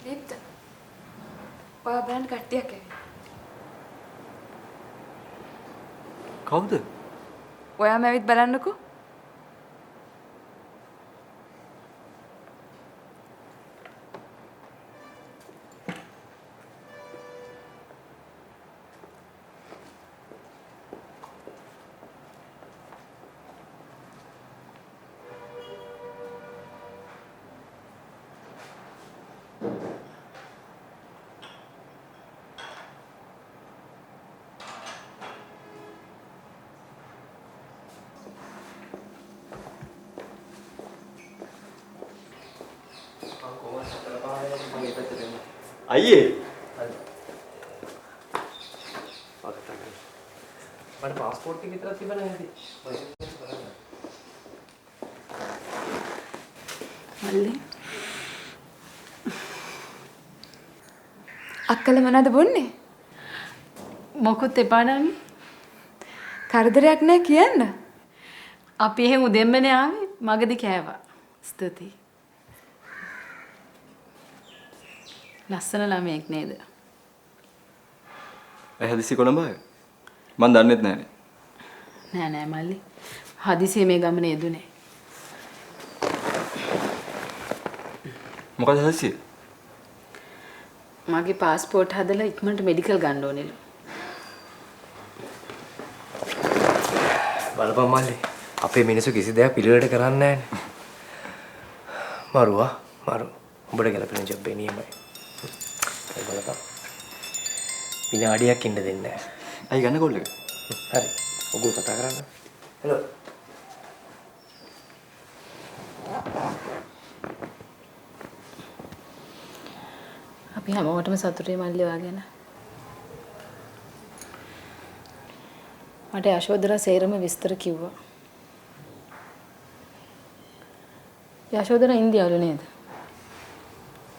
දීප්ත. ඔයා බලන්න කට්ටියක් ඇවිත්. කවුද? ඔයාම ඇවිත් බලන්නකෝ. අයියේ මට පාස්පෝර්ට් එක විතරක් තිබුණා නේද? මල්ලි. අක්කල මොනවද බොන්නේ? මොකුත් එපා නංගි. කරදරයක් නැහැ කියන්න. අපි එහෙම උදෙන්මනේ ආවේ. මගදී කෑවා. ස්තුතියි. ලස්සන ළමයෙක් නේද? හදිසි කොළඹ මන් දන්නෙත් නෑනේ. නෑ මල්ලි. හදිසියේ මේ ගමන යෙදුනේ. මොකද හදිසිය? මගේ පාස්පෝර්ට් හදලා ඉක්මනට මෙඩිකල් ගන්න ඕනෙලු. බලපන් මල්ලි. අපේ මිනිස්සු කිසි දෙයක් පිළිවෙලට කරන්නේ නෑනේ. මරුවා මරු. උඹට ගැලපෙන ජොබ් එක නියමයි. ඒ බලපන්. විනාඩියක් ඉන්න දෙන්නේ නෑ. අයි ගන්න කෝල් එක. හරි. ඔගොල්ලෝ කතා කරන්න. හෙලෝ. අපි හැමෝටම සතුටුයි මල්ලි වාගෙන. මට යශෝදරා සේරම විස්තර කිව්වා. යශෝදරා ඉන්දියාවලු නේද?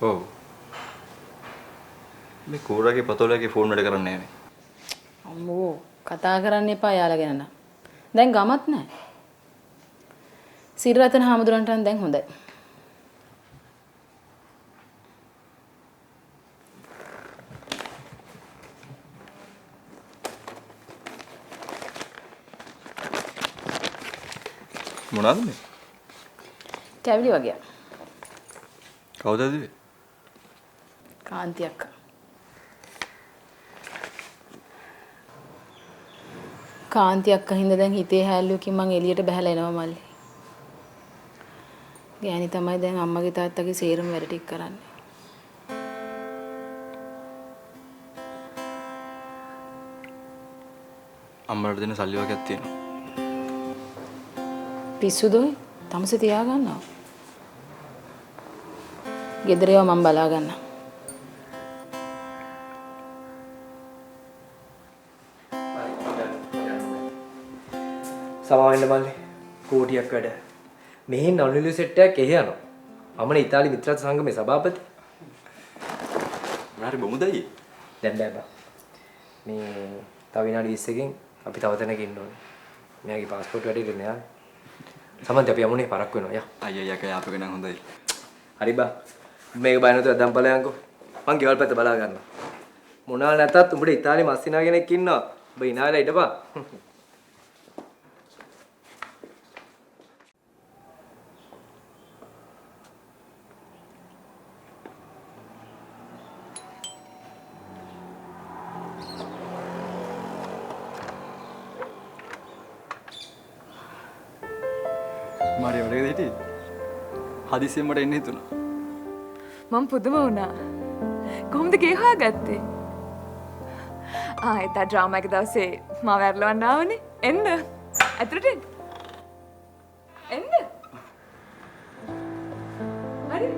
ඔව්. මේ කෝරාගේ පතෝලගේ ෆෝන් වැඩ කරන්නේ නෑනේ. අම්මෝ කතා කරන්න එපා යාලා ගැන නම්. දැන් ගමත් නැහැ. සිරිරතන හාමුදුරන්ට නම් දැන් හොඳයි. මොනවාද මේ? කැවිලි වගේ. කවුද දුවේ? කාන්ති අක්කා. කාන්ති අක්කා හින්දා දැන් හිතේ හැල්ලුවකින් මං එළියට බහලා එනවා මල්ලි. ගෑණි තමයි දැන් අම්මගේ තාත්තගේ සේරම වැඩ ටික කරන්නේ. අම්මලාට දෙන සල්ලි වගේක් තියෙනවා. පිස්සුදෝයි තමසේ තියාගන්නවා. ගෙදර ඒවා මම බලා ගන්නවා. සමාවෙන්න මල්ලි. කෝටියක් වැඩ. මෙහෙන් නළුනිලු සෙට් එකක් එහෙ යනවා. මමනේ ඉතාලි මිත්‍රත්ව සංගමේ සභාපති. මොනාරි බොමුදයි. දැන් බෑ බා. මේ තව විනාඩි 20කින් අපි තව තැනක ඉන්න ඕනේ. මෙයාගේ පාස්පෝර්ට් වැඩේ කරන්න යාළුවා. සමන්ත අපි යමුනේ පරක් වෙනවා යා. අයියා යකේ ආපෙක නම් හොඳයි. හරි බා. මේක බය නැතුව දැන් බලයන්කෝ. මං ගෙවල් පැත්ත බලා ගන්නවා. මොනවා නැතත් උඹට ඉතාලි මස්සිනා කෙනෙක් ඉන්නවා. උඹ ඉනාලා හිටපන්. මාරිය වැඩේද හිටියේ? හදිසියෙන් මට එන්න හිතුණා. මම පුදුම වුණා. කොහොමද ගේ හොයාගත්තේ? එතන ඩ්‍රාමා එක දවසේ මාව ඇරලවන්න ආවනේ. එන්න. ඇතුළට එන්න. එන්න. හරි.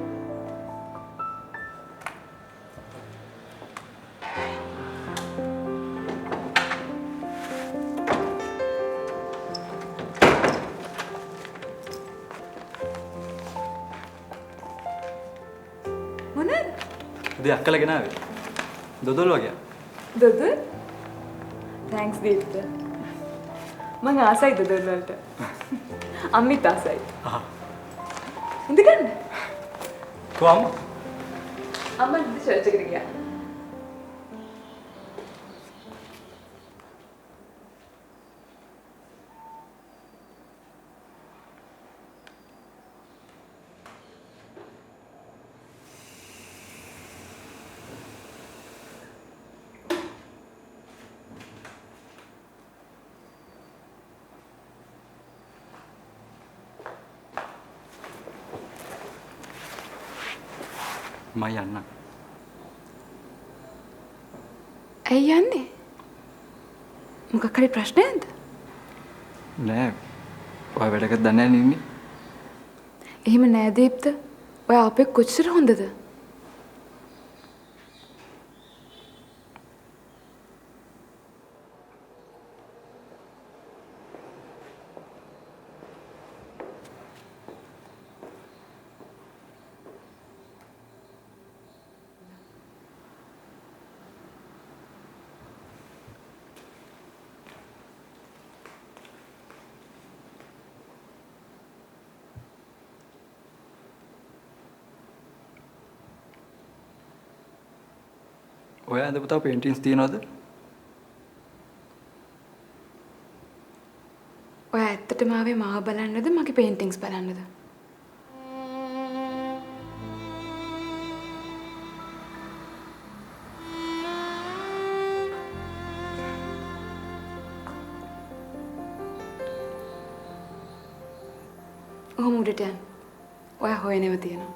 මොනවාද? උදේ අක්කලා ගෙනාවේ. දොදොල් වගේ. දොදොල්? තැන්ක්ස් දීප්ත. මං ආසයි දොදොල් වලට. අම්මිත් ආසයි. ඉඳ ගන්න. කොහොම? අම්මා ඉඳි චර්ච් එකට ගියා. මම යන්න. ඇයි යන්නේ? මොකක් හරි ප්‍රශ්නයක්ද? නෑ. ඔය වැඩකට දන්නේ නැහැ ඉන්නේ. එහෙම නෑ දීප්ත. ඔය අපේ කොච්චර හොඳද? ඔය අඳපු තව පේන්ටින්ග්ස් තියනවද? ඔය ඇත්තටම ආවේ මාව බලන්නද මගේ පේන්ටින්ග්ස් බලන්නද? ඔහොම උඩට යන්න. ඔයා හොයනව තියෙනවා.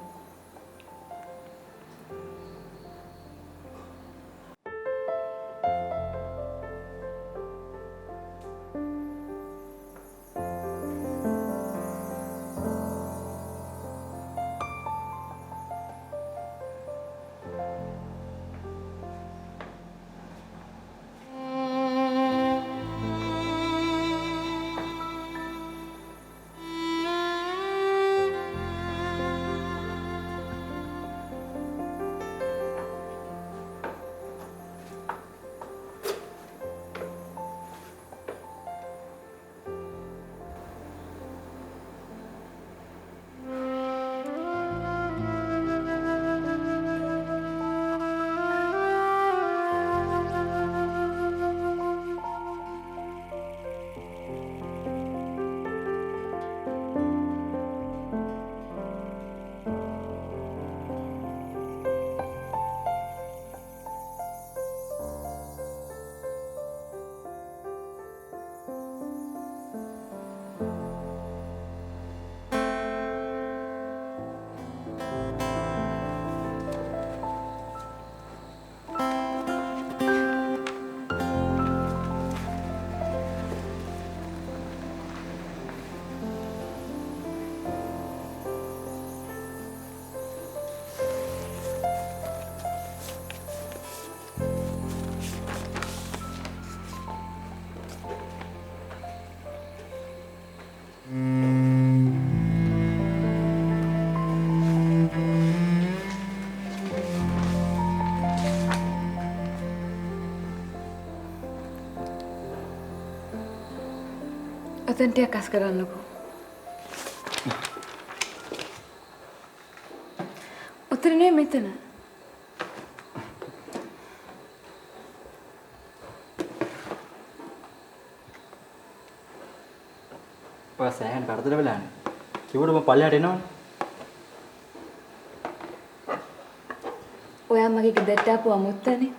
ඔතන ටිකක් අස් කරන්නකෝ. ඔතන නෙමෙයි මෙතන. ඔය සෑහෙන කරදර වෙලානේ. කිව්වට මම පල්ලෙහාට එනවනේ. ඔයා මගේ ගෙදරට ආපු අමුත්තනේ.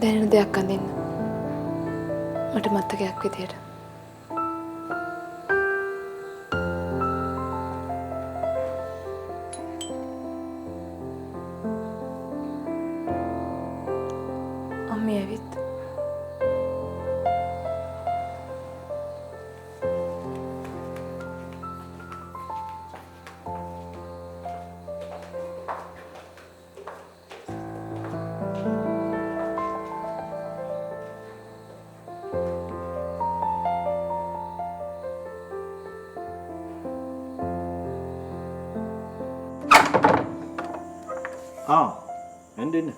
දැනෙන දෙයක් අඳින්න. මට මතකයක් විදියට. අම්මේ ඇවිත්. එන්න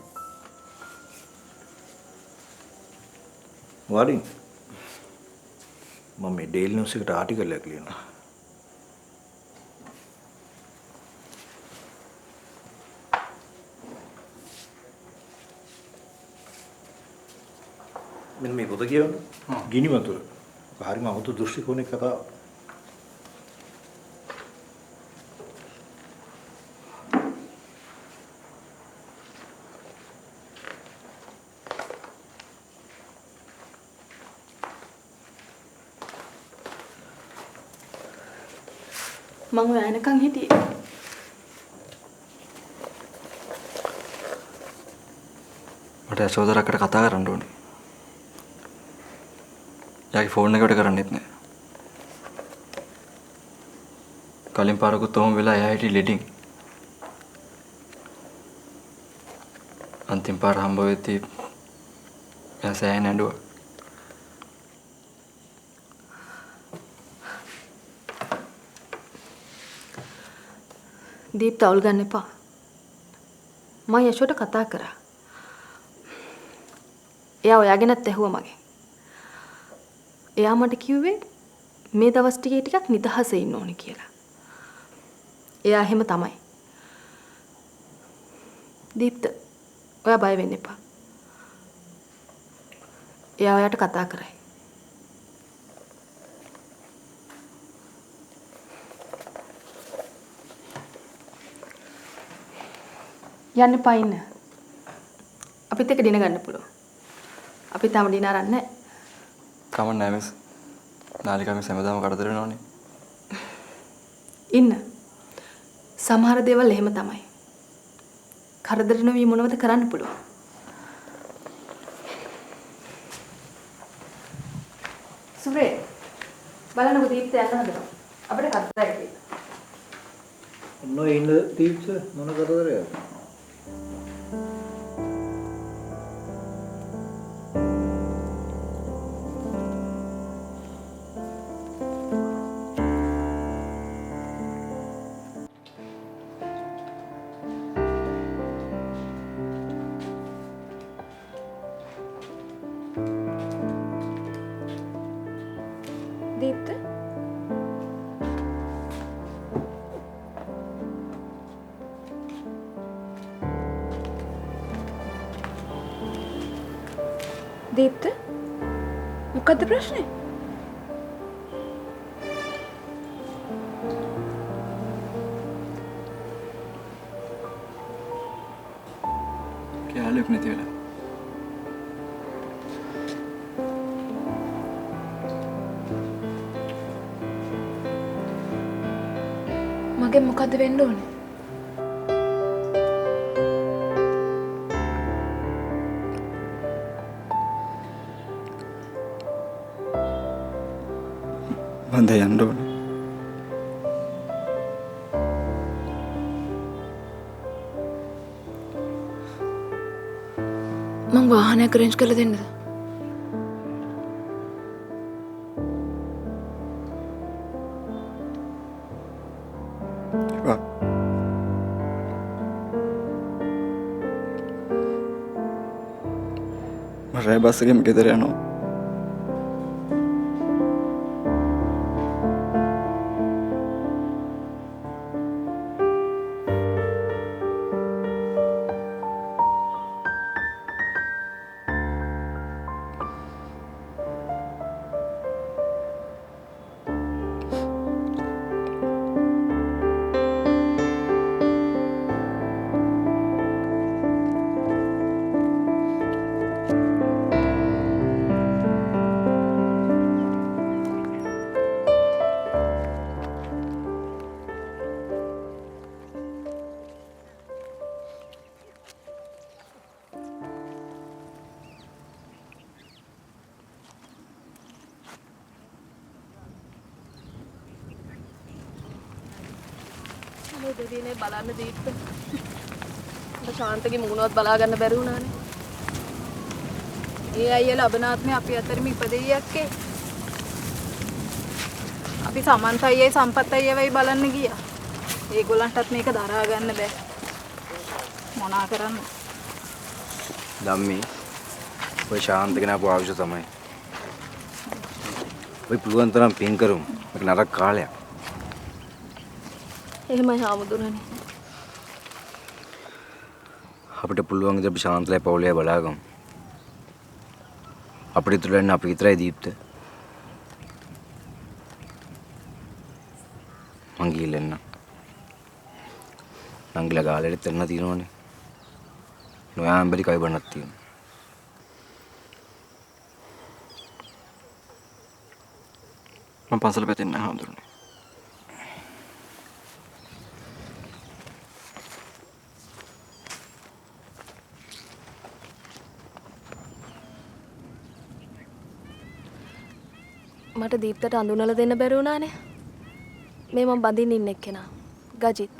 වරින් මම මේ ඩේලි නිවුස් එකට ආටිකල් එකක් ලියනවා. මෙන්න මේ පොත කියවන්න. ගිනි වතුර. හරිම අමුතු දෘෂ්ටි කෝණයක කතාව. මං ඔය එනකන් හිටියේ. මට සෝදරක්කට කතා කරන්න ඕනේ. යාගේ ෆෝන් එක වැඩ කරන්නේත් නැහැ. කලින් පාරකුත් ඔහොම වෙලා එයා හිටියේ ලෙඩින්. අන්තිම පාර හම්බ වෙද්දී එයා සෑහෙන ඇඬුවා. දීප්ත අවුල් ගන්න එපා. මම යශෝට කතා කරා. එයා ඔයාගෙනත් ඇහුවා මගෙන්. එයා මට කිව්වේ මේ දවස් ටිකේ ටිකක් නිදහසේ ඉන්න ඕනේ කියලා. එයා එහෙම තමයි. දීප්ත ඔයා බය වෙන්න එපා. එයා ඔයාට කතා කරයි. යන්න එපා ඉන්න. අපිත් එක්ක ඩිනර් ගන්න පුළුවන්. අපි තාම ඩිනර් අරන් නැහැ. කමක් නැහැ මිස්. නාලිකා මිස් හැමදාම කරදර වෙනවනේ. ඉන්න. සමහර දේවල් එහෙම තමයි. කරදර නොවි මොනවද කරන්න පුළුවන්. සුරේ බලන්නකො දීප්ත යන්න හදනවා. අපිට කතාවක් තියෙනවා. ඔන්න ඉන්න දීප්ත මොන කරදරයක්ද? දීප්ත දීප්ත මොකද්ද ප්‍රශ්නේ? යාළුවෙක් නැති වෙලා. මගෙන් මොකද්ද වෙන්න ඕනේ? මම දැන් යන්න ඕනේ. මං වාහනයක් අරේන්ජ් කරලා දෙන්නද? මම රෑ බස් එකෙන් ගෙදර යනවා. අනේ දෙවියනේ බලන්න දීප්ත. මට ශාන්තගේ මූණවත් බලා ගන්න බැරි වුණානේ. ඒ අයියලා අබනාත්මේ අපි අතරින් ඉපදෙයියක්කේ. අපි සමන්ත අයියයි සම්පත් අයියවයි බලන්න ගියා. ඒගොල්ලන්ටත් මේක දරා ගන්න බෑ. මොනා කරන්න? ධම්මී ඔය ශාන්ත කෙනා ආවශ්‍ය තමයි. ඔය පුළුවන් තරම් පින් කරමු. මේක නරක කාලයක්. එහෙමයි හාමුදුරනේ. අපිට පුළුවන් විදිහට අපි ශාන්තලයි පවුලේ බලාගමු. අපිට තුලන්න අපි විතරයි දීප්ත. මං ගිහින් නංගිලා ගාලෙට තෙන්න තියෙනවනේ. නොයාම් බැරි කයි බණක් තියෙනවා. මම පන්සල පැත්තෙන් නැහැ හඳුරන්නේ. මට දීප්තට අඳුනලා දෙන්න බැරි වුණානේ. මේ මම බඳින්න ඉන්න එක්කෙනා. ගජිත්.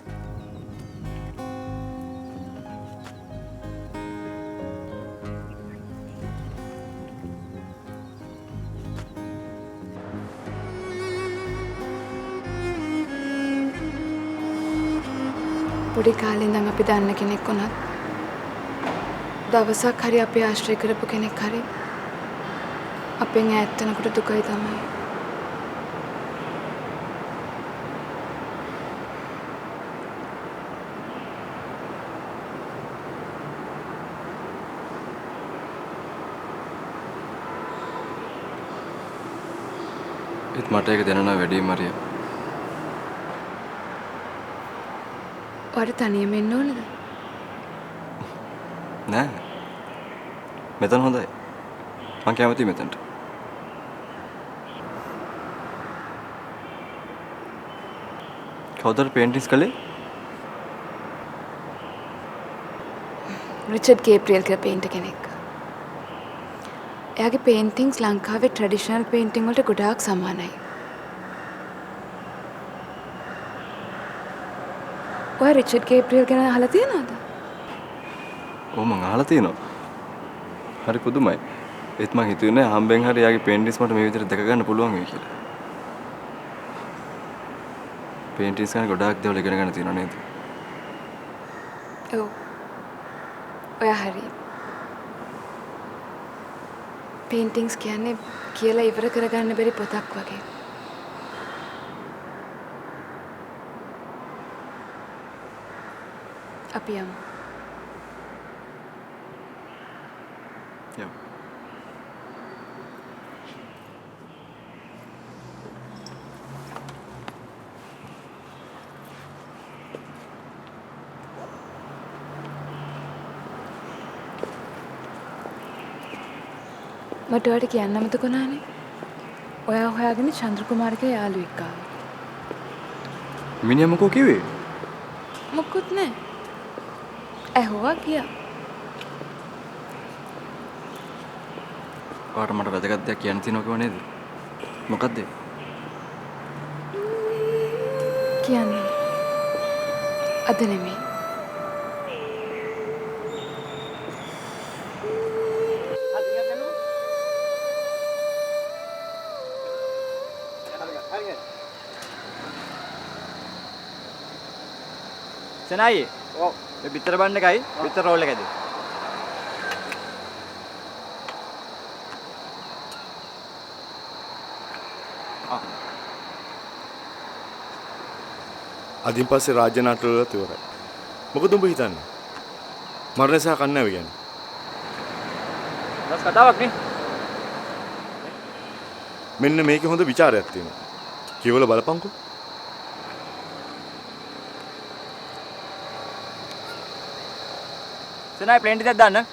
පොඩි කාලේ ඉඳන් අපි දන්න කෙනෙක් වුණත් දවසක් හරි අපි ආශ්‍රය කරපු කෙනෙක් හරි අපෙන් ඈත් වෙනකොට දුකයි තමයි. ඒත් මට ඒක දැනුණා වැඩි මරියා. ඔයාට තනියම ඉන්න ඕනද? නෑ. මෙතන හොඳයි. මං කැමතියි මෙතනට. කවුදට පේන්ටින්ග්ස් කළේ? රිචඩ් ගේබ්‍රියල් කියලා පේන්ටර් කෙනෙක්. එයාගේ පේන්ටින්ග්ස් ලංකාවේ ට්‍රැඩිෂනල් පේන්ටිං වලට ගොඩාක් සමානයි. ඔයා රිචඩ් ගේබ්‍රියල් ගැන අහලා තියෙනවද? ඔව් මං අහලා තියෙනවා. හරි පුදුමයි. ඒත් මං හිතුවේ නෑ හම්බෙන් හරි යාගේ පේන්ටින්ග්ස් මට මේ විදිහට දැක ගන්න පුළුවන් වෙයි කියලා. පේන්ටින්ග්ස් ගැන ගොඩාක් දේවල් ඉගෙන ගන්න තියෙනවා නේද? ඔව්. ඔයා හරි. පේන්ටින්ග්ස් කියන්නේ කියලා ඉවර කරගන්න බැරි පොතක් වගේ. අපි යමු. යමු. මට ඔයාලට කියන්න අමතක වුණානේ. ඔයා හොයාගෙන චන්ද්‍ර කුමාරගේ යාළුවෙක් ආවා. මිනිහා මොකෝ කිව්වේ? මොකුත් නෑ. ඇහුවා ගියා. ඔයාට මට වැදගත් දෙයක් කියන්න තියෙනවා කිව්ව නේද? මොකද්ද? කියන්නේ. අද නෙමෙයි. සෙනයි ඔව් මේ පිටර බණ්ඩ එකයි පිටර රෝල් එකයිද අදින් පස්සේ රාජ්‍ය නාට්‍ය වලත් ඉවරයි. මොකද උඹ හිතන්නේ? මරණ සහ කන්නව කියන්නේ. බස් කතාවක් නේ. මෙන්න මේකේ හොඳ ਵਿਚාරයක් තියෙනවා. කියවල බලපංකෝ. සෙනයි ප්ලේන් ටිකක් දාන්න.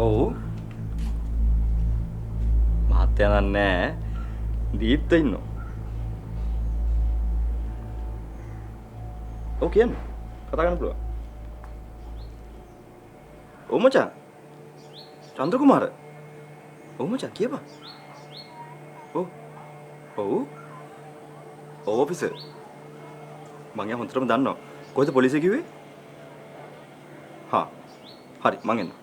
ඔව්. මහත්තයා නෑ. දීප්ත ඉන්නවා. ඔව් කියන්න. කතා කරන්න පුළුවන්. ඔව් මචං. චන්ද්‍ර කුමාර. ඔව් මචං කියපන්. ඔව්. ඔව්. ඔව් ඔෆිසර්. මං යා හොඳටම දන්නවා. කොහෙද පොලිසිය කිව්වේ? හා. හරි මං එන්නම්.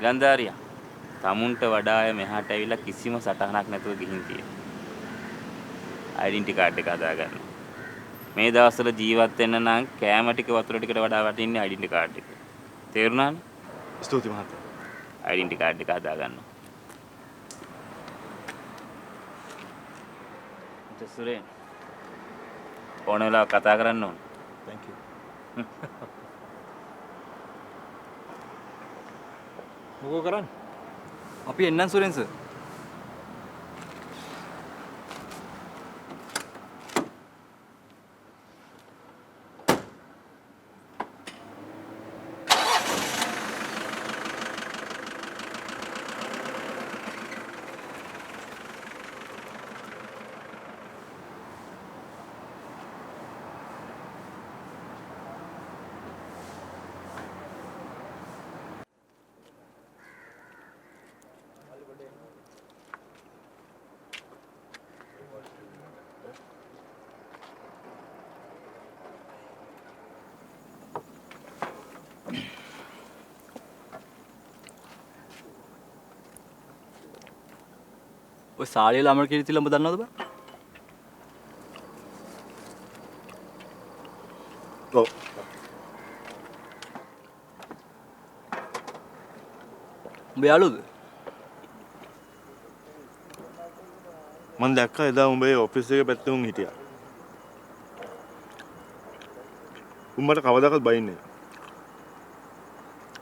ඉලන්දාරියා තමුන්ට වඩා අය මෙහාට ඇවිල්ලා කිසිම සටහනක් නැතුව ගිහින් තියෙනවා. ඩෙන්ටිටි කාඩ් එක හදා ගන්න. මේ දවස්වල ජීවත් වෙන්න නම් කෑම ටික වතුර ටිකට වඩා වටින්නේ ඩෙන්ටිටි කාඩ් එක. තේරුණානේ? ස්තුතියි මහත්තයා. ඩෙන්ටිටි කාඩ් එක හදා ගන්න. ජසුරේ ඕන වෙලාවක කතා කරන්න ඕන. Thank you. මොකෝ කරන්නේ? අපි එන්නම් සුරෙන් සර්. ඔය සාලිය ළමර කිරිති ළඹ දන්නවද බං? ඔව්. උඹ යාළුවද? මම දැක්කා එදා උඹේ ඔෆිස් එකේ පැත්තේ උන් හිටියා. උඹට කවදාකවත් බයින්නේ නැහැ.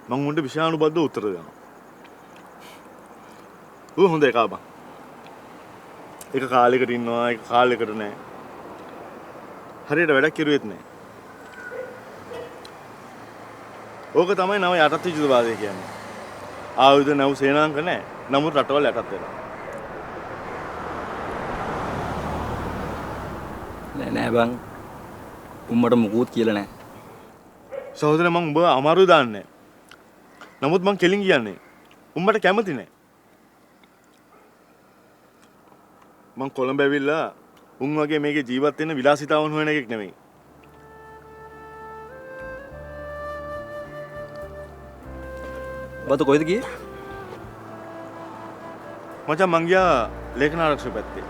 මම උන්ට විශානුබද්ධ උත්තර දෙනවා. ඌ හොඳ එකා බං. එක කාලයකට ඉන්නවා එක කාලයකට නැහැ. හරියට වැඩක් කෙරුවෙත් නැහැ. ඕක තමයි නව යටත් විජිතවාදය කියන්නේ. ආයුධ නැව් සේනාංක නැහැ. නමුත් රටවල් යටත් වෙනවා. නෑ බං. උඹට මුකුත් කියලා නෑ. සහෝදරයා මම උඹ අමාරු දාන්නේ. නමුත් මං කෙලින් කියන්නේ. උඹට කැමති නැහැ. මං කොළඹ ඇවිල්ලා උන් වගේ මේකේ ජීවත් වෙන්න විලාසිතාවන් හොයන එකෙක් නෙමෙයි. ඔබට කොහෙද ගියේ? මචං මං ගියා ලේඛන ආරක්ෂක පැත්තේ.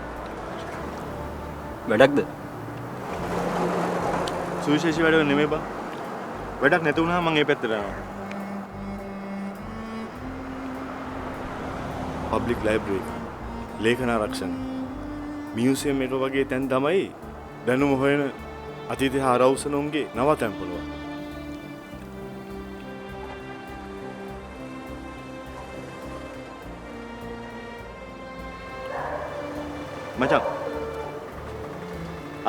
වැඩක්ද? සුවිශේෂී වැඩ නෙමෙයි බං. වැඩක් නැති වුණාම මං ඒ පැත්තට යනවා. පබ්ලික් ලයිබ්‍රරි, ලේඛන ආරක්ෂණ, මියුසියම් එක වගේ තැන් තමයි දැනුම හොයන අතීතය ආරවුසන උන්ගේ නවතැන් පොළව. මචං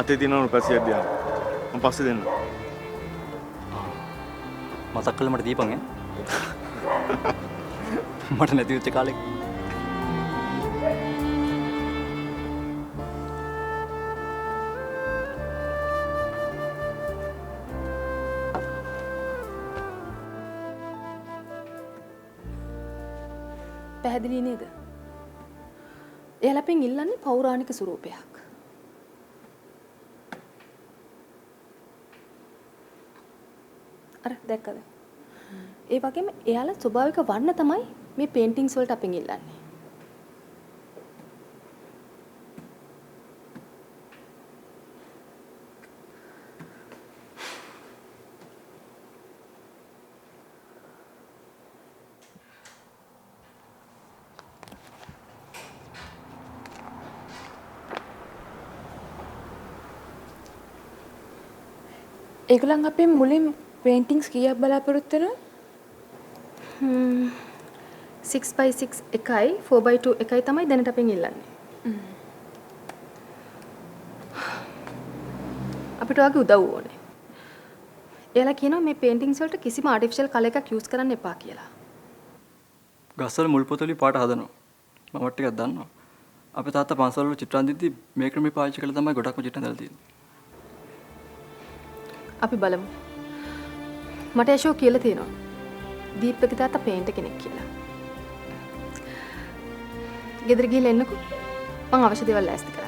අතේ තියෙන රුපියල් දිහා මම පස්සේ දෙන්න. මතක් කළා මට දීපන් ඈ. මට නැති වෙච්ච කාලෙක. පැහැදිලි නේද? එයාලා අපෙන් ඉල්ලන්නේ පෞරාණික ස්වරූපයක්. අර දැක්කද? ඒ වගේම එයාලා ස්වභාවික වර්ණ තමයි මේ පේන්ටින්ග්ස් වලට අපෙන් ඉල්ලන්නේ. ඒගොල්ලන් අපෙන් මුලින් පේන්ටිංග්ස් කීයක් බලාපොරොත්තු වෙනවද? 6x6 එකයි 4x2 එකයි තමයි දැනට අපෙන් ඉල්ලන්නේ. අපිට ඔයාගේ උදව් ඕනේ. එයාලා කියනවා මේ පේන්ටිංග්ස් වලට කිසිම ආටිෆිෂල් කලර් එකක් යූස් කරන්න එපා කියලා. ගස්වල මුල් පොතලි පාට හදනවා. මම ටිකක් දන්නවා. අපේ තාත්තා පන්සල් වල චිත්‍ර අඳිද්දි මේ ක්‍රමේ පාවිච්චි කළා තමයි ගොඩක්ම චිත්‍ර හදලා තියෙන්නේ. අපි බලමු. මට ඇෂෝ කියලා තියෙනවා. දීප්ගේ තාත්තා පේන්ටර් කෙනෙක් කියලා. ගෙදර ගිහලා එන්නකෝ. මම අවශ්‍ය දේවල් ලෑස්ති කරන්න.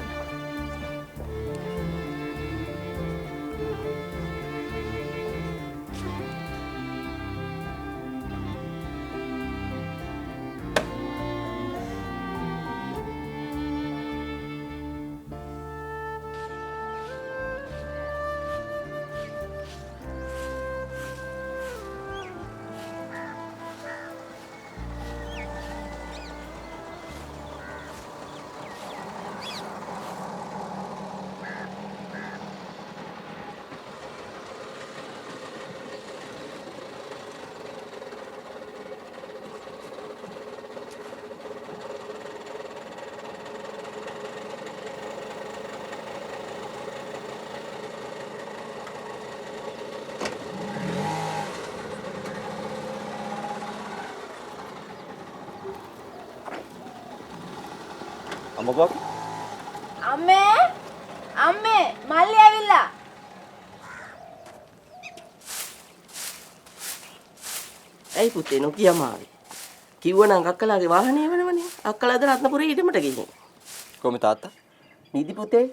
අම්මකෝ අම්මේ මල්ලි ඇවිල්ලා. ඇයි පුතේ නොකියම ආවේ? කිව්වනම් අක්කලාගේ වාහනේ වෙනවනේ. අක්කලාද රත්නපුරේ ඊටමට ගිහින්. කොහොමද තාත්තා? නිදි පුතේ.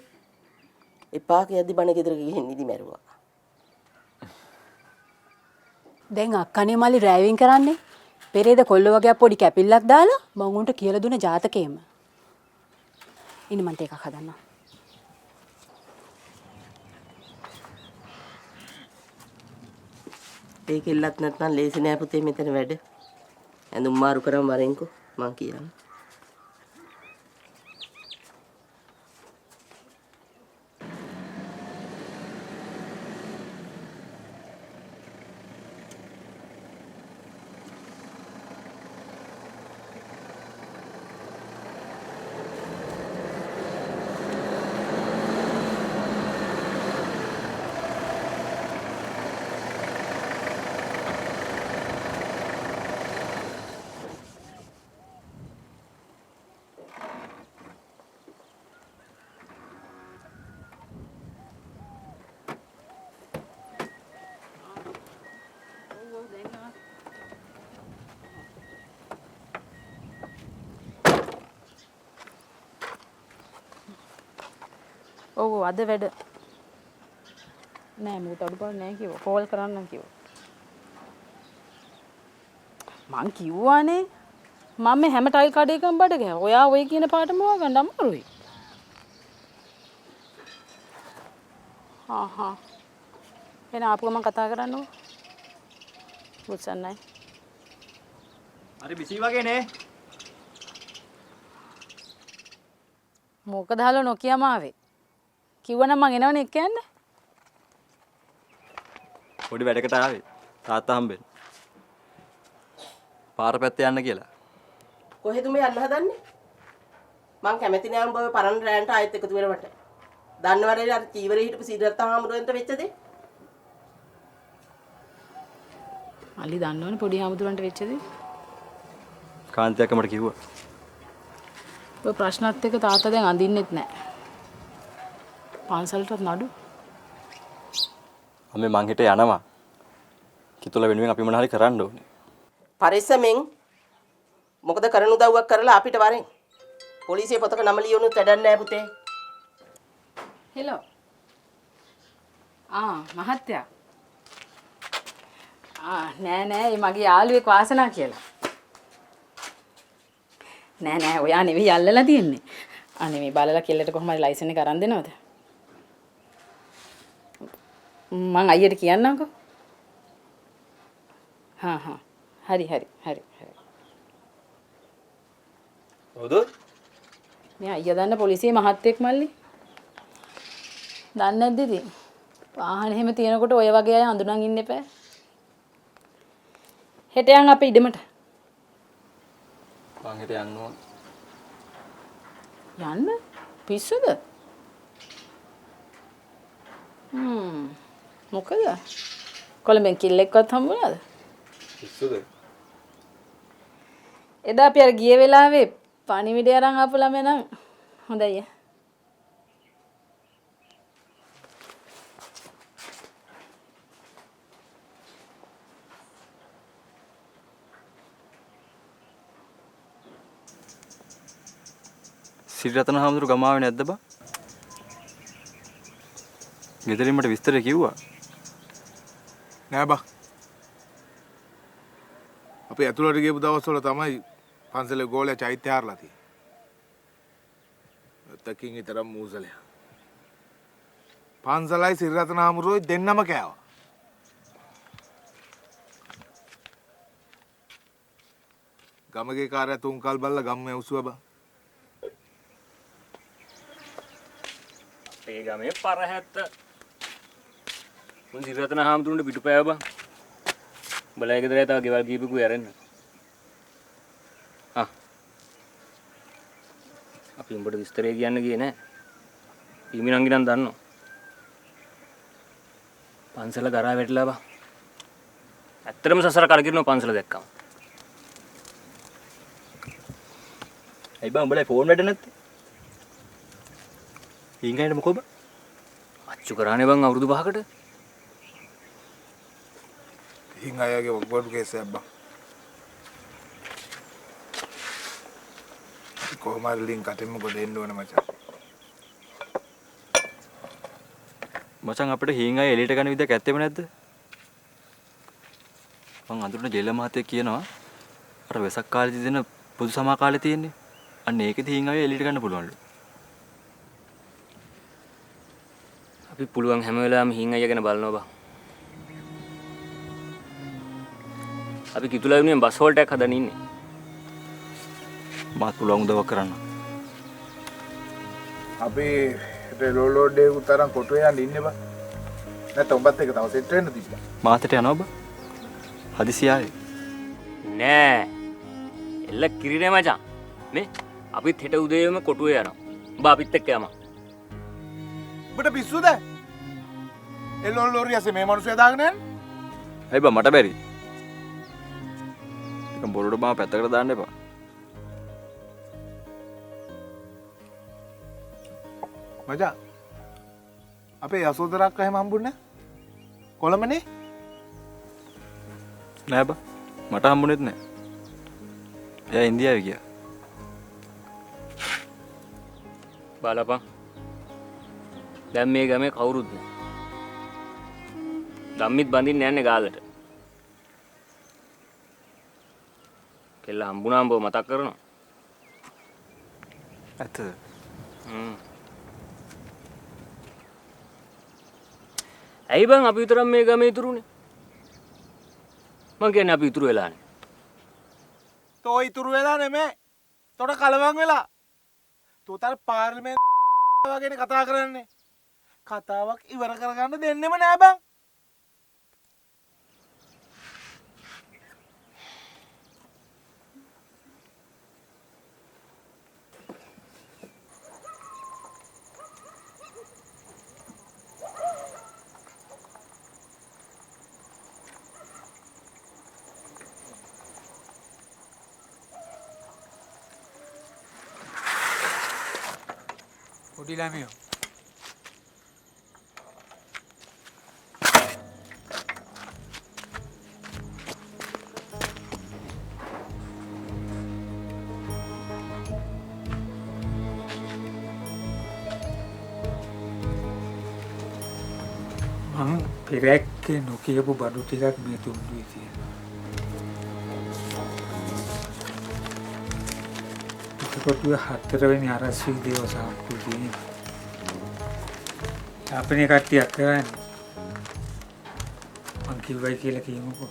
එපා කියද්දි බණ ගෙදර ගිහින් නිදි මැරුවා. දැන් අක්කනේ මල්ලි ඩ්‍රයිවිං කරන්නේ. පෙරේද කොල්ල වගේ පොඩි කැපිල්ලක් දාලා මං උන්ට කියලා දුන්න ජාතකේම. ඉන්න මන්ට එකක් හදන්න. ඒකෙල්ලත් නැත්නම් ලේසි නෑ පුතේ මෙතන වැඩ. ඇඳුම් මාරු කරන් වරෙන්කෝ මං කියන්නේ. ඔව් අද වැඩ නෑ මූට අඩුපාඩු නෑ කිව්වා. කෝල් කරන්නම් කිව්වා. මං කිව්වානේ මම මේ හැම ටයිල් කඩේකම බඩ ගෑ. ඔයා ඔය කියන පාටම හොයගන්න අමාරුයි. හා එන ආපුවම කතා කරන්නකෝ. උත්සන්නයි. හරි බිසි වගේ නේ. මොකද හලෝ නොකියම ආවේ. කිව්වනම් මං එනවනේ එක්ක යන්න. පොඩි වැඩකට ආවේ. තාත්තා හම්බෙන්න. පාර පැත්තේ යන්න කියලා. කොහෙද මේ යන්න හදන්නේ? මං කැමති නෑ උඹ ඔය පරණ රෑන්ට ආයෙත් එකතු වෙනවට. දන්නවනේ අර චීවරේ හිටපු සීරත් හාමුදුරන්ට වෙච්ච දේ. අලි දන්නවනේ පොඩි හාමුදුරන්ට වෙච්ච දේ. කාන්තියක් මට කිව්වා. ඔය ප්‍රශ්නත් එක්ක තාත්තා දැන් අඳින්නෙත් නෑ. පන්සලටත් නඩු. අම්මේ මං හිට යනවා. කිතුල වෙනුවෙන් අපි මොන හරි කරන්න ඕනේ. පරිස්සමෙන් මොකද කරන උදව්වක් කරලා අපිට වරෙන්. පොලිසිය පොතක නම ලියවුනුත් වැඩක් නෑ පුතේ. හෙලෝ. මහත්තයා. නෑ ඒ මගේ යාළුවෙක් වාසනා කියලා. නෑ ඔයා නෙවෙයි අල්ලලා තියන්නේ. අනේ බලලා කෙල්ලට කොහොම හරි ලයිසන් එක අරන් දෙනවද? මං අයියට කියන්නම්කෝ. හරි. හොද? මේ අයියා දන්න පොලිසියේ මහත්තයෙක් මල්ලි. දන්නේ නැද්ද ඉතින්? වාහන එහෙම තියෙනකොට ඔය වගේ අය අඳුනන් ඉන්න එපා. හෙට යන් අපි ඉඩමට. මං හෙට යන්න ඕන. යන්න? පිස්සුද? මොකද? කොළඹෙන් කිල්ලෙක්වත් හම්බුණාද? පිස්සුද? එදා අපි අර ගිය වෙලාවේ පණිවිඩය අරන් ආපු ළමයා නම් හොඳයි. සිරිරතන හාමුදුරු ගමාවේ නැද්ද බා? ගෙදරින් මට විස්තරය කිව්වා. නෑ බා. අපි ඇතුළට ගියපු දවස්වල තමයි පන්සලේ ගෝලයා චෛත්‍ය හරලා තියෙන්නේ. තකින් ඊතරම් මූසලයා. පන්සලයි සිරිරතන හාමුදුරුවෝ දෙන්නම කෑවා. ගමගේ කාර්යය තුන්කල් බල්ලා ගම්ම ඇව්සුවා බා. ඒ ගමේ පරහැත්ත මුන් සිරිරතන හාමුදුරන්ට පිටුපෑව බං. බලයි ගෙදර තව ගෙවල් කීපෙකුයි අරන්න. අපි උඹට විස්තරය කියන්න ගියේ නෑ. ඊමිනංගි නම් දන්නවා. පන්සල ගරා වැටලා බං. ඇත්තටම සසර කරකිනවා පන්සල දැක්කම. ඇයි බං උඹලා ෆෝන් වැඩ නැත්තේ? ඊංගයිනේ මොකෝ බං? අච්චු කරානේ බං අවුරුදු 5කට. හිං අයගේ වගවඩු කේසයක් බං. කොහොම හරි ලින්ක් අතෙන්ම ගොඩ එන්න ඕන මචං. මචං අපිට හීං අය එළියට ගන්න විදියක් ඇත්තෙම නැද්ද? මං අඳුරන ජෙල මහත්තයා කියනවා අර වෙසක් කාලේදී දෙන පොදු සමා කාලේ තියෙන්නේ. අන්න ඒකෙදි හීං අය එළියට ගන්න පුළුවන්ලු. අපි පුළුවන් හැම වෙලාවෙම හීං අය ගැන බලනවා බං. අපි කිතුලා වෙනුවෙන් බස් හෝල්ට් එකක් හදන්න ඉන්නේ. මාත් පුළුවන් උදව්වක් කරන්න. අපි රෙලෝලෝ ඩේ උතරම් කොටුවේ යන්න ඉන්නේ බා. නැත්නම් උඹත් එක තව සෙට් වෙන්න තිබ්බා. මාතට යනවා බා. හදිසි ආවේ. නෑ. එල්ල කිරිනේ මචං. නේ අපිත් හෙට උදේම කොටුවේ යනවා. උඹ අපිත් එක්ක යමු. උඹට පිස්සුද? එල්ලෝ ලෝරිය ඇසේ මේ මිනිස්සු දාගෙන යන්නේ. ඇයි බා මට බැරි. නිකන් බොරුවට බා පැත්තකට දාන්න එපා. මචං අපේ යසෝදරාක්ක එහෙම හම්බුන්නේ කොළඹනේ නෑ බා මට හම්බුනේත් නෑ. එයා ඉන්දියාවේ ගියා. බලපන්. දැන් මේ ගමේ කවුරුත් නෑ. ධම්මිත් බඳින්න යන්නේ ගාලට. කෙල්ල හම්බුනාම බෝ මතක් කරනවා. ඇත්තද? ඇයි බං අපි විතරක් මේ ගමේ ඉතුරුනේ? මං කියන්නේ අපි ඉතුරු වෙලානේ. තෝ ඉතුරු වෙලා නෙමෙයි. තොට කලවම් වෙලා. තෝතර පාර්ලිමේන්තු වගේනේ කතා කරන්නේ. කතාවක් ඉවර කරගන්න දෙන්නෙම නෑ බං. පොඩි ළමයෝ මං පෙරැක්කේ නොකියපු බඩු ටිකක් මේ තුන්දුවේ තියෙනවා. කොටුවේ 4 වෙනි අරස්වි දේව සාප්පුවේ අපේ කට්ටියක් කරන්නේ මං කිව්වයි කියලා කියමුකෝ.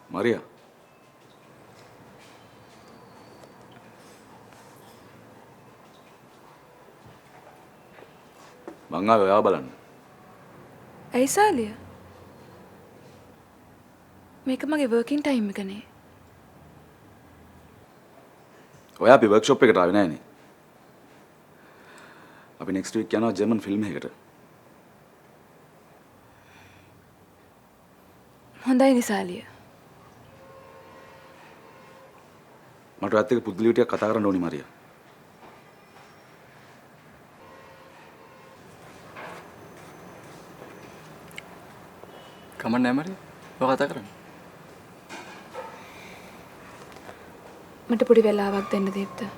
මරියා මං ආවේ ඔයාව බලන්න. ඇයි සාලිය? මේක මගේ වර්කින් ටයිම් එකනේ. ඔයා අපි වර්ක්ෂොප් එකට ආවේ නෑනේ. අපි නෙක්ස්ට් වීක් යනවා ජර්මන් ෆිල්ම් එකකට. හොඳයි නිසාලිය. මට ඔයත් එක්ක පුදුලිය ටිකක් කතා කරන්න ඕනි මරියා. කමක් නෑ මරියා. ඔය කතා කරන්න. මට පොඩි වෙලාවක් දෙන්න දීප්ත.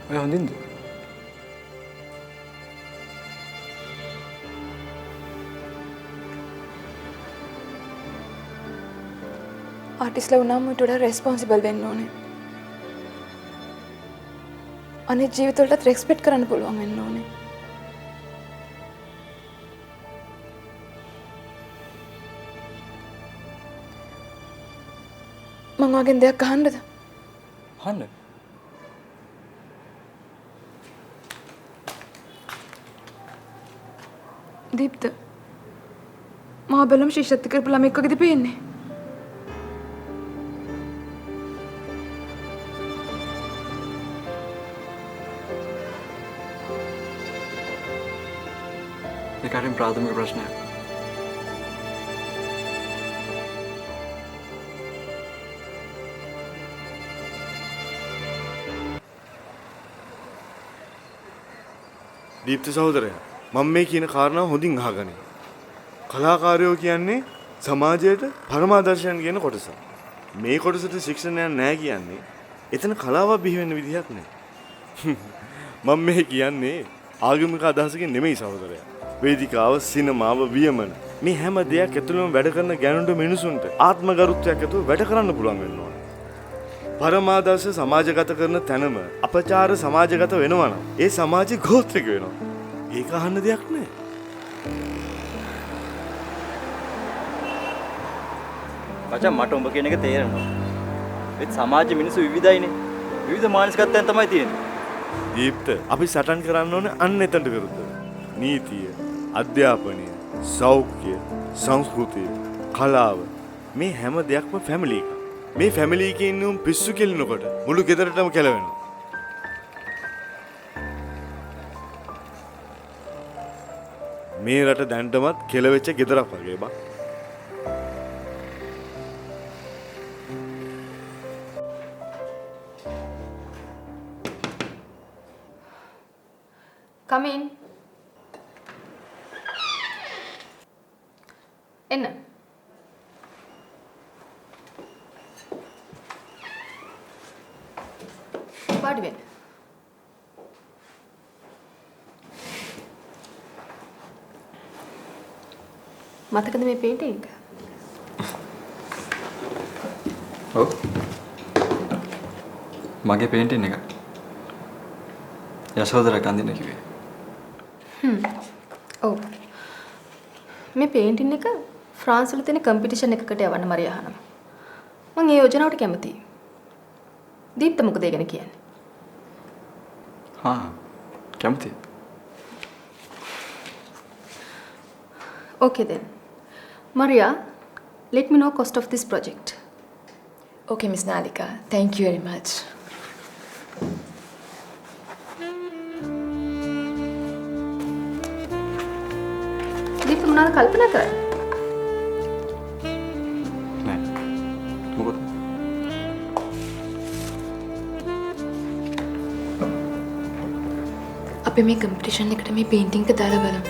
ඔය හොඳින්ද? ආටිස්ලා වුණාම ඊට වඩා රෙස්පොන්සිබල් වෙන්න ඕනේ. අනිත් ජීවිතවලටත් රෙස්පෙක්ට් කරන්න පුළුවන් වෙන්න ඕනේ. මම වගේ දෙයක් අහන්නද? අහන්න. දීප්ත මා බැලුම් ශිෂ්‍යත්ව කරපු ළමෙක් වගේද පේන්නේ? ඒක හරිම ප්‍රාථමික ප්‍රශ්නයක්. දීප්ත සහෝදරයා මම මේ කියන කාරණාව හොඳින් අහගනි. කලාකාරයෝ කියන්නේ සමාජයට පරමාදර්ශයන් කියන කොටස. මේ කොටසට ශික්ෂණයක් නැහැ කියන්නේ එතන කලාවක් බිහි වෙන්න විදිහක් නැහැ. මම මේ කියන්නේ ආගමික අදහසකින් නෙමෙයි සහෝදරයා. වේදිකාව, සිනමාව, වියමන මේ හැම දෙයක් ඇතුළෙම වැඩ කරන ගැනුණු මිනිසුන්ට ආත්මගරුත්වයක් ඇතුව වැඩ කරන්න පුළුවන් වෙන්න ඕනේ. පරමාදර්ශ සමාජගත කරන තැනම අපචාර සමාජගත වෙනවා නම් ඒ සමාජය ගෝත්‍රික වෙනවා. ඒක අහන්න දෙයක් නෑ. මචං මට උඹ කියන එක තේරෙනවා. ඒත් සමාජ මිනිස්සු විවිධයිනේ. විවිධ මානසිකත්වයන් තමයි තියෙන්නේ. දීප්ත අපි සටන් කරන්න ඕනේ අන්න එතනට විරුද්ධව. නීතිය, අධ්‍යාපනය, සෞඛ්‍ය, සංස්කෘතිය, කලාව මේ හැම දෙයක්ම ෆැමිලි එකක්. මේ ෆැමිලි එකේ ඉන්න උන් පිස්සු කෙලිනකොට මුළු ගෙදරටම කෙලවෙනවා. මේ රට දැන්ටමත් කෙලවෙච්ච ගෙදරක් වගේ බා. Come in. එන්න. පාඩි වෙන්න. මතකද මේ පේන්ටිං එක? ඔව්. මගේ පේන්ටින් එක. යශෝදරා කන්දින කිව්වේ. ඔව්. මේ පේන්ටින් එක ෆ්‍රාන්ස් වල තියෙන කම්පිටිෂන් එකකට යවන්න මරිය අහනවා. මම ඒ යෝජනාවට කැමතියි. දීප්ත මොකද ඒ ගැන කියන්නේ? හා කැමතියි. Okay then. Maria, let me know cost of this project. Okay, Miss Nalika. Thank you very much. දීප්ත මොනවද කල්පනා කරන්නේ? නෑ. මොකද? අපි මේ කම්පිටිෂන් එකට මේ පේන්ටින් එක දාලා බලමු.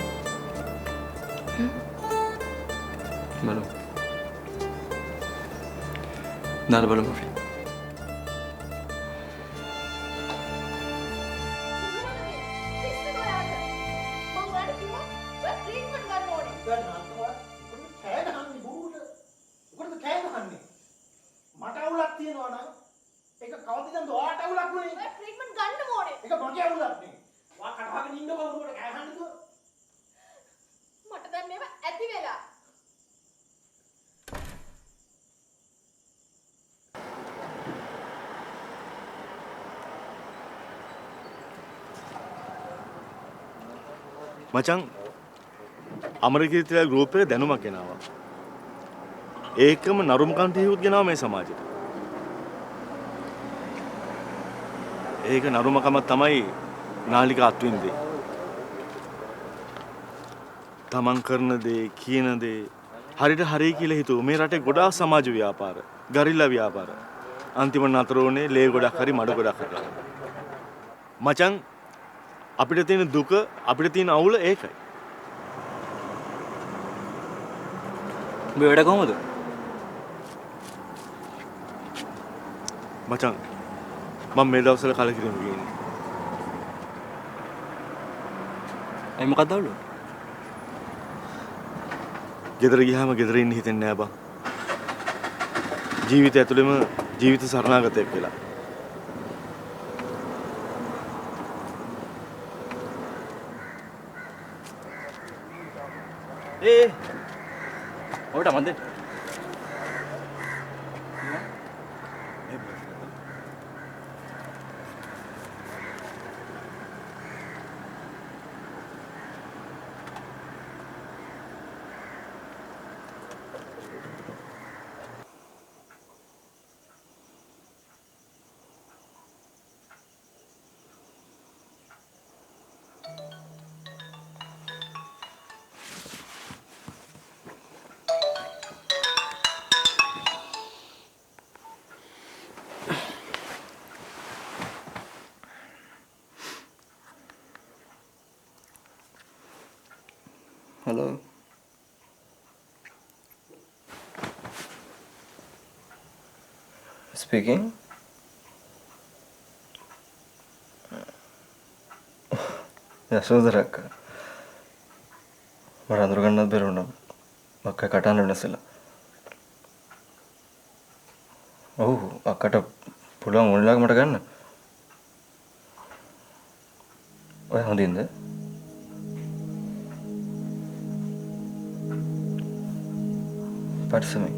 බලමු. දාලා බලමු අපි. මට අවුලක් තියෙනවා නම් ඒක කවදින්ද ඔයාට අවුලක් නෙවෙයි. ඔය ට්‍රීට්මන්ට් ගන්න ඕනේ. ඒක මගේ අවුලක් නෙවෙයි. ඔයා කටහගෙන ඉන්නකො උඹට කෑ ගන්නද? මට දැන් මේව ඇති වෙලා. මචං අමරකීර්තිලා ගෲප් එකේ දැනුමක් ගෙනාවා. ඒකම නරුම් කන්ටියුත් ගෙනාවා මේ සමාජෙට. ඒක නරුමකම තමයි නාලික අත්විඳේ. තමන් කරන දේ කියන දේ හරියට හරි කියලා හිතුව මේ රටේ ගොඩාක් සමාජ ව්‍යාපාර, ගරිල්ලා ව්‍යාපාර. අන්තිම නතර උනේ ලේ ගොඩක් හරි මඩ ගොඩක් හරි. මචං අපිට තියෙන දුක අපිට තියෙන අවුල ඒකයි. උඹ වැඩ කොහමද? මචං මම මේ දවස්වල කලකිරීම ගියනේ. අය මොකක්ද අවුල? ගෙදර ගියාම ගෙදර ඉන්න හිතෙන්නේ නෑ බං. ජීවිතය ඇතුළෙම ජීවිත සරණාගතයක් වෙලා. ඔකට මන්ද Hello. Speaking. යශෝදරා අක්කා. මට අඳුර ගන්නත් බැරි වුණා. අක්කා කටහඬ වෙනසලා. ඔව් අක්කට පුළුවන් ඕනෙලාක මට ගන්න. ඔය හොඳින්ද? Parece-me.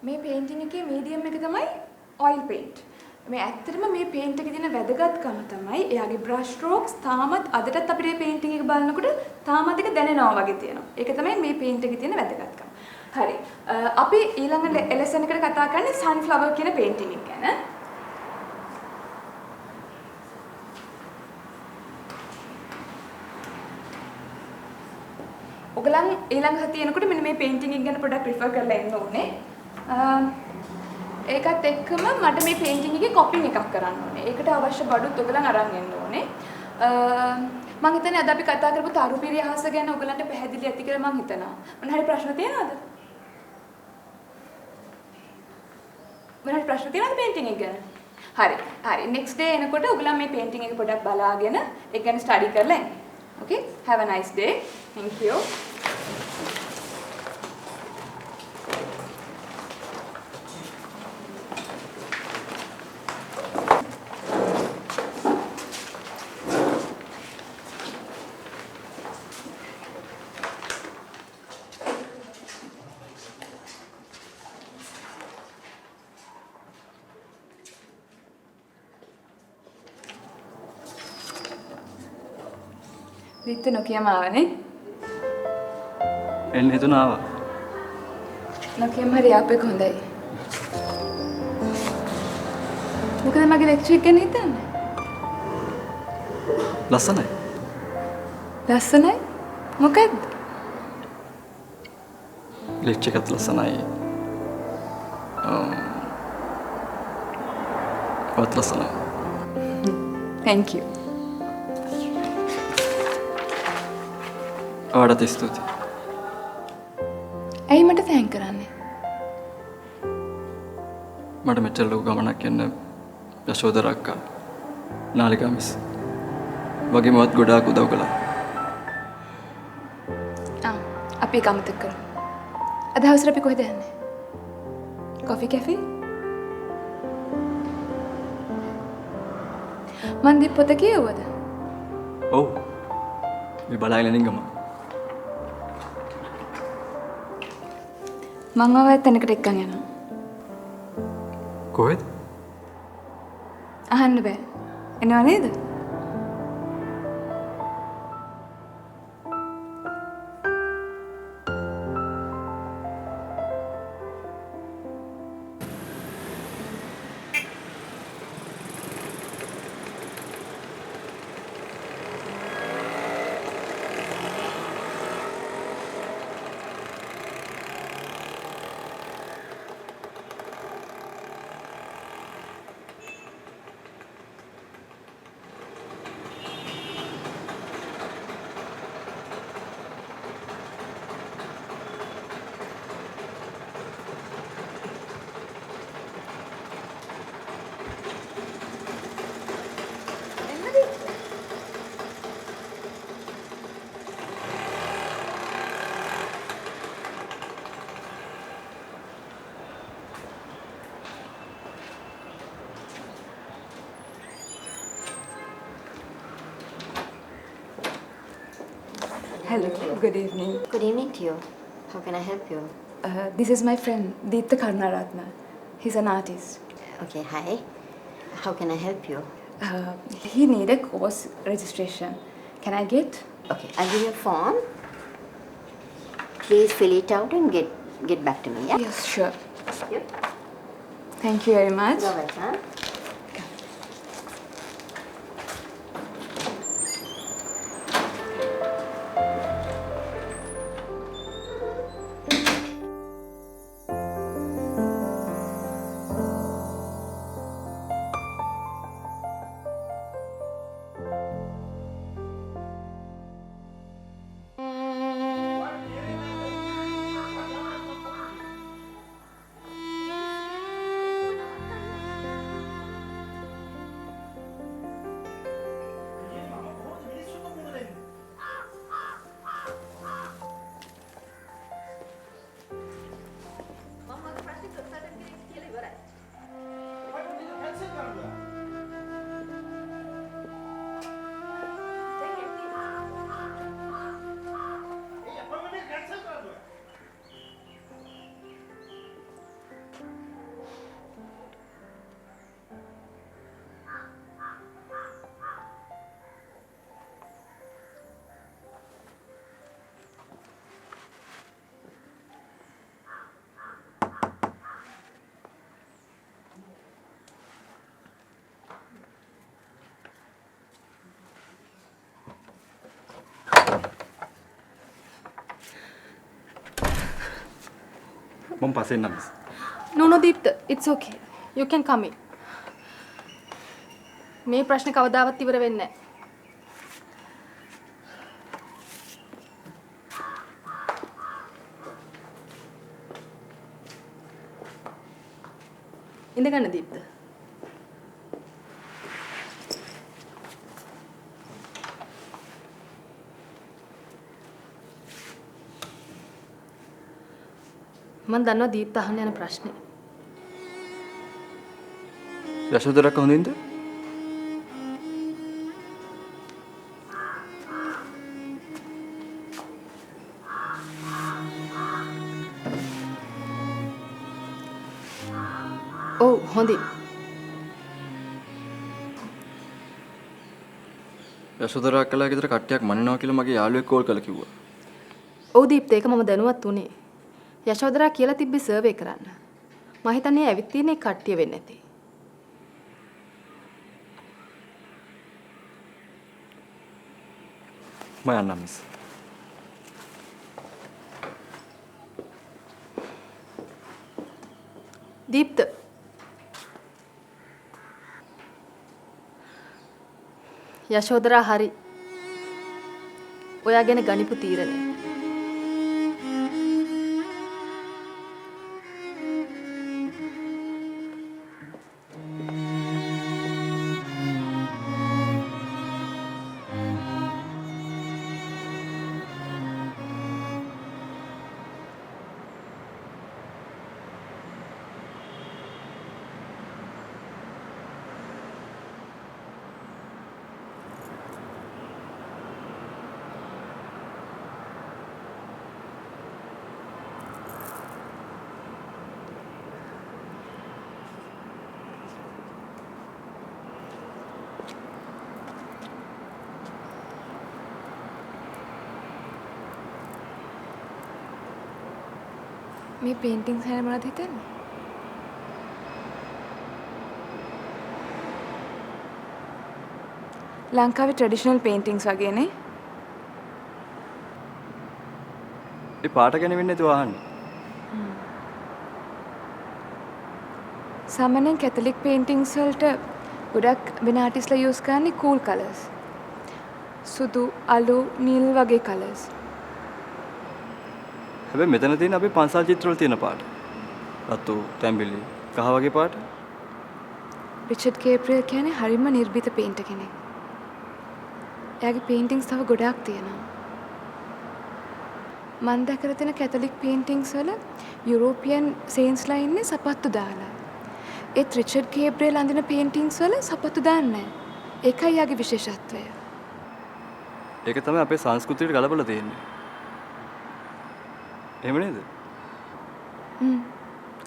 මේ පේන්ටිං එකේ මීඩියම් එක තමයි ඔයිල් පේන්ට්. මේ ඇත්තටම මේ පේන්ට් එකේ තියෙන වැදගත්කම තමයි එයාගේ බ්‍රෂ් ස්ට්‍රෝක්ස් තාමත් අදටත් අපිට මේ පේන්ටිං එක බලනකොට තාමත් එක දැනෙනවා වගේ තියෙනවා. ඒක තමයි මේ පේන්ට් එකේ තියෙන වැදගත්කම. හරි. අපි ඊළඟ ලෙසන් එකට කතා කරන්නේ සන්ෆ්ලවර් කියන පේන්ටිං එක ගැන. ඔයගලන් ඊළඟ හතියනකොට මෙන්න මේ පේන්ටිං එක ගැන පොඩ්ඩක් රිෆර් කරලා එන්න ඕනේ. ඒකත් එක්කම මට මේ පේන්ටිං එකේ කොපින් එකක් කරන්න ඕනේ. ඒකට අවශ්‍ය බඩුත් ඔයගලන් අරන් එන්න ඕනේ. මම හිතන්නේ අද අපි කතා කරපු තරු පිරිහස ගැන ඔයගලන්ට පැහැදිලි ඇති කියලා මම හිතනවා. මොන හරි ප්‍රශ්න තියෙනවද? මොන හරි ප්‍රශ්න තියෙනවද පේන්ටිං එක ගැන? හරි. හරි. next day එනකොට ඔයගලන් මේ පේන්ටිං එක පොඩ්ඩක් බලාගෙන ඒක ගැන ස්ටඩි කරලා එන්න. Okay? Have a nice day. Thank you. දිත්ත නොකියම ආවනේ. එන්න හිතුණා ආවා. නොකියම හරි ආපෙක හොඳයි. මොකද මගේ ලෙක්චර් එක ගැන හිතන්නේ? ලස්සනයි. ලස්සනයි? මොකද්ද? ලෙක්චර් එකත් ලස්සනයි. ඔත් ලස්සනයි. Thank you. ඔයාලට ස්තුතියි. ඇයි මට තෑන්ක් කරන්නේ? මට මෙච්චර ලොකු ගමනක් යන්න යශෝදර අක්කා නාලිකා මිස් වගේම වත් ගොඩාක් උදව් කළා. අපි ඒක අමතක කරමු. අද හවසට අපි කොහෙද යන්නේ? Coffee cafe? මන් දීප පොත කියවුවද? ඔව්. මේ බලාගෙන ඉන්න ගම. මං ආවත් තැනකට එක්කන් යනවා. කොහෙද? අහන්න බෑ. එනවා නේද? Hello, good evening. Good evening to you. How can I help you? This is my friend, Deepta Karnaratna. He's an artist. Okay, hi. How can I help you? He need a course registration. Can I get? Okay, I'll give you a form. Please fill it out and get back to me, yeah? Yes, sure. Yep. Thank you very much. You're welcome. මම පස්සේ එන්නම් miss. No, no, Deepta. It's okay. You can come in. මේ ප්‍රශ්න කවදාවත් ඉවර වෙන්නේ නැහැ. ඉඳගන්න දීප්ත. මම දන්නවා දීප්ත අහන්න යන ප්‍රශ්නේ. යශෝදරාක හොඳින්ද? ඔව් හොඳින්. යශෝදරා කළා ගෙදර කට්ටියක් මනිනවා කියලා මගේ යාළුවෙක් කෝල් කරලා කිව්වා. ඔව් දීප්ත ඒක මම දැනුවත් උනේ. යශෝදරා කියලා තිබ්බේ සර්වේ කරන්න. මම හිතන්නේ ඇවිත් තියෙන කට්ටිය වෙන්නේ නැති. මම යන්නම් මිස්. දීප්ත යශෝදරා හරි. ඔයා ගැන ගනිපු තීරණය. මේ පේන්ටින්ග්ස් හැර මොනවද හිතන්නේ? ලංකාවේ ට්‍රැඩිෂනල් පේන්ටින්ග්ස් වගේනේ. ඒ පාට ගැන වෙන්නේ නැතුව අහන්නේ. සාමාන්‍යයෙන් කැතලික් පේන්ටින්ග්ස් වලට ගොඩක් වෙන ආටිස්ලා යූස් කරන්නේ කූල් කලර්ස්. සුදු, අලු, නිල් වගේ කලර්ස්. හැබැයි මෙතන තියෙන අපේ පන්සල් චිත්‍රවල තියෙන පාට. රතු, තැඹිලි, කහ වගේ පාට. රිචඩ් ගේබ්‍රියල් කියන්නේ හරිම නිර්භීත පේන්ටර් කෙනෙක්. එයාගේ පේන්ටින්ග්ස් තව ගොඩාක් තියෙනවා. මම දැකලා තියෙන කැතලික් පේන්ටින්ග්ස් වල යුරෝපියන් සේන්ස්ලා ඉන්නේ සපත්තු දාලා. ඒත් රිචඩ් ගේබ්‍රියල් අඳින පේන්ටින්ග්ස් වල සපත්තු දාන්නේ නැහැ. ඒකයි එයාගේ විශේෂත්වය. ඒක තමයි අපේ සංස්කෘතියට ගලපලා තියෙන්නේ. එහෙම නේද?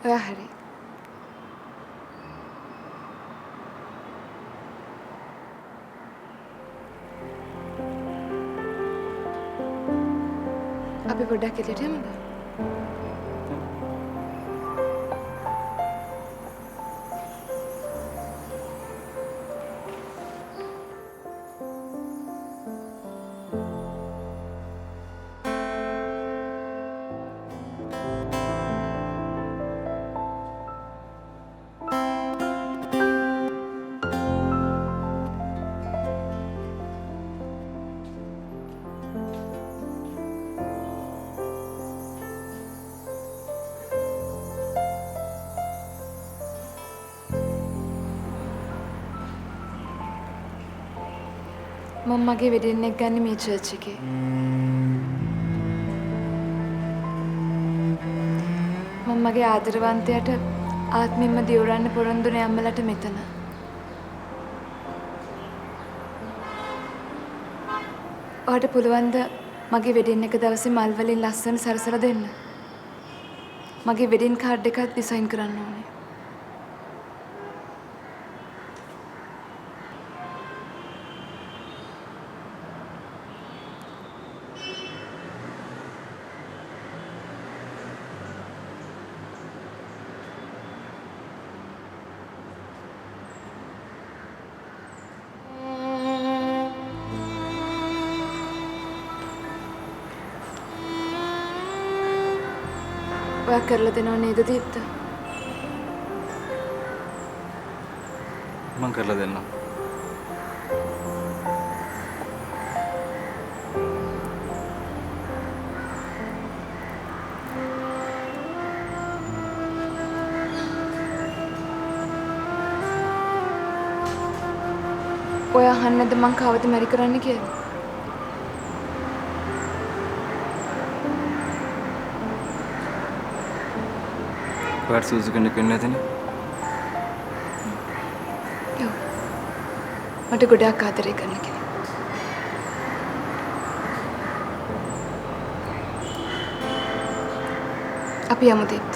ඔයා හරි. අපි පොඩ්ඩක් එළියට යමුද? මම මගේ වෙඩින් එක ගන්න මේ චර්ච් එකේ. මම මගේ ආදරවන්තයාට ආත්මෙම දියුරන්න පොරොන්දුනේ අම්මලට මෙතන. ඔයාට පුළුවන්ද මගේ වෙඩින් එක දවසේ මල් වලින් ලස්සන සරසලා දෙන්න? මගේ වෙඩින් කාඩ් එකක් ඩිසයින් කරන්න ඕනේ. ඔයා කරලා දෙනව නේද දීප්ත? මං කරලා දෙන්නම්. ඔයා අහන්නද මං කවද මැරි කරන්න කියලා? ඔයාට සුදුසු කෙනෙක් වෙන්නේ නැතිනේ. ඔව්. මට ගොඩාක් ආදරය කරන කෙනෙක්. අපි යමු දීප්ත.